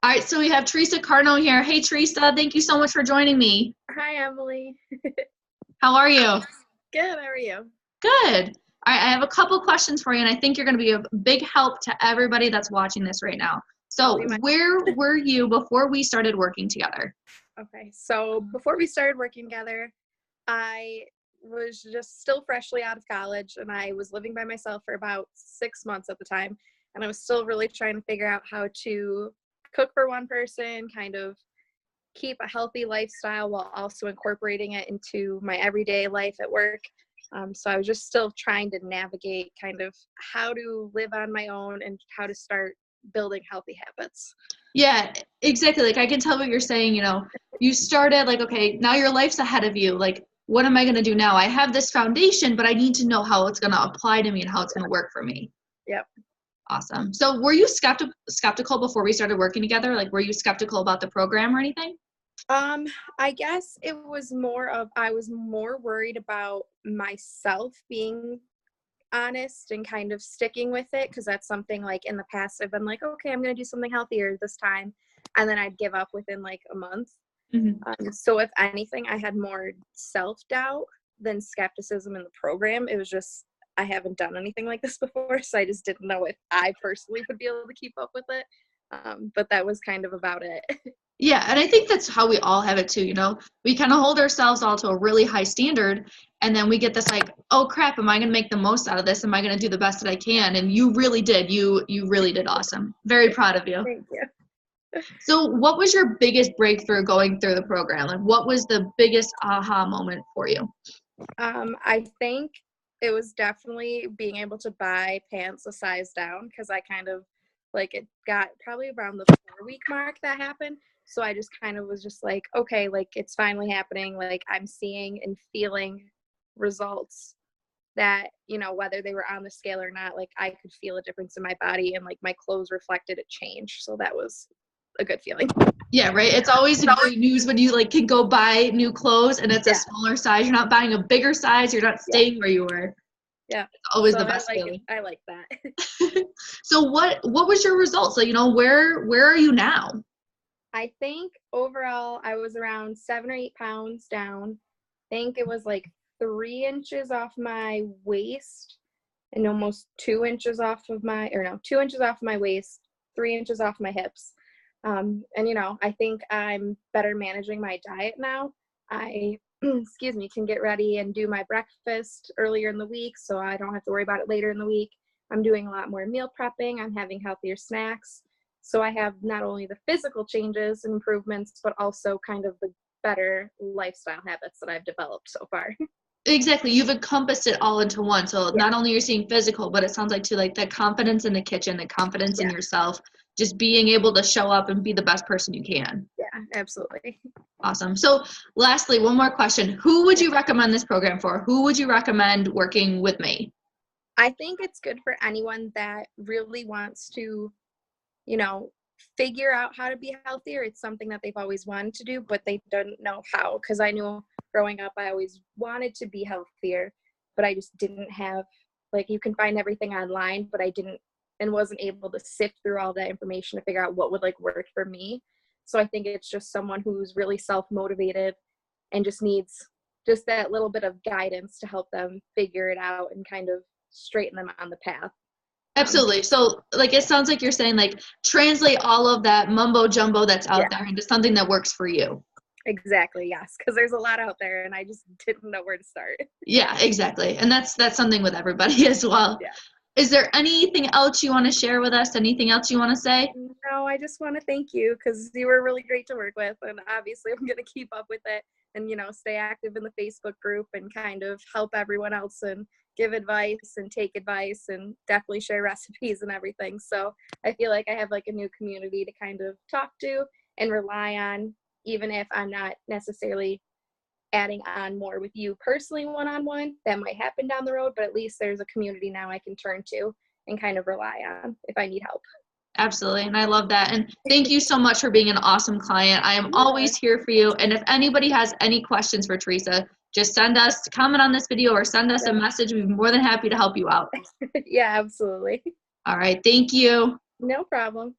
All right, so we have Theresa Carno here. Hey, Theresa, thank you so much for joining me. Hi, Emily. How are you? Good, how are you? Good. All right, I have a couple questions for you, and I think you're going to be a big help to everybody that's watching this right now. I'll So do my where were you before we started working together? Okay. So before we started working together, I was just still freshly out of college and I was living by myself for about 6 months at the time. And I was still really trying to figure out how to cook for one person, kind of keep a healthy lifestyle while also incorporating it into my everyday life at work. So I was just still trying to navigate kind of how to live on my own and how to start building healthy habits. Yeah, exactly. Like I can tell what you're saying, you started like, okay, now your life's ahead of you. Like, what am I going to do now? I have this foundation, but I need to know how it's going to apply to me and how it's going to work for me. Yep. Awesome. So were you skeptical before we started working together? Like, were you skeptical about the program or anything? I guess it was more of I was more worried about myself being honest and kind of sticking with it because that's something like in the past I've been like, okay, I'm gonna do something healthier this time, and then I'd give up within like a month. Mm-hmm. So if anything, I had more self-doubt than skepticism in the program. It was just I haven't done anything like this before, so I just didn't know if I personally would be able to keep up with it. But that was kind of about it. Yeah, and I think that's how we all have it too, We kind of hold ourselves all to a really high standard, and then we get this like, oh crap, am I going to make the most out of this? Am I going to do the best that I can? And you really did. You really did awesome. Very proud of you. Thank you. So what was your biggest breakthrough going through the program? Like what was the biggest aha moment for you? I think it was definitely being able to buy pants a size down because I kind of like it got probably around the 4 week mark that happened. So I just kind of was just like, okay, like it's finally happening. Like I'm seeing and feeling results that, whether they were on the scale or not, like I could feel a difference in my body and like my clothes reflected a change. So that was a good feeling. Yeah, right. It's always great news when you like can go buy new clothes and it's a Yeah. smaller size. You're not buying a bigger size. You're not Yeah. staying where you were. Yeah. It's always So the I best like it. feeling. I like that. So what was your result? So, where are you now? I think overall I was around 7 or 8 pounds down. I think it was like 3 inches off my waist and almost 2 inches off of my, or no, 2 inches off my waist, 3 inches off my hips. And I think I'm better managing my diet now. I, excuse me, can get ready and do my breakfast earlier in the week so I don't have to worry about it later in the week. I'm doing a lot more meal prepping. I'm having healthier snacks. So I have not only the physical changes and improvements, but also kind of the better lifestyle habits that I've developed so far. Exactly. You've encompassed it all into one. So Yeah. not only you're seeing physical, but it sounds like too like that confidence in the kitchen, the confidence in Yeah. yourself, just being able to show up and be the best person you can. Yeah, absolutely. Awesome. So lastly, one more question. Who would you recommend this program for? Who would you recommend working with me? I think it's good for anyone that really wants to, you know, figure out how to be healthier. It's something that they've always wanted to do, but they don't know how. Because I knew growing up, I always wanted to be healthier, but I just didn't have, like, you can find everything online, but I didn't and wasn't able to sift through all that information to figure out what would like work for me. So I think it's just someone who's really self-motivated and just needs just that little bit of guidance to help them figure it out and kind of straighten them on the path. Absolutely. So like it sounds like you're saying like translate all of that mumbo jumbo that's Yeah, out there into something that works for you. exactly. Yes, because there's a lot out there, and I just didn't know where to start. Yeah, exactly. And that's something with everybody as well. Yeah. Is there anything else you want to share with us? Anything else you want to say? No, I just want to thank you because you were really great to work with, and obviously I'm going to keep up with it and stay active in the Facebook group and kind of help everyone else and give advice and take advice and definitely share recipes and everything. So I feel like I have like a new community to kind of talk to and rely on, even if I'm not necessarily adding on more with you personally one-on-one. That might happen down the road, but at least there's a community now I can turn to and kind of rely on if I need help. Absolutely. And I love that. And thank you so much for being an awesome client. I am always here for you. And if anybody has any questions for Theresa, just send us, comment on this video or send us a message. We'd be more than happy to help you out. Yeah, absolutely. All right. Thank you. No problem.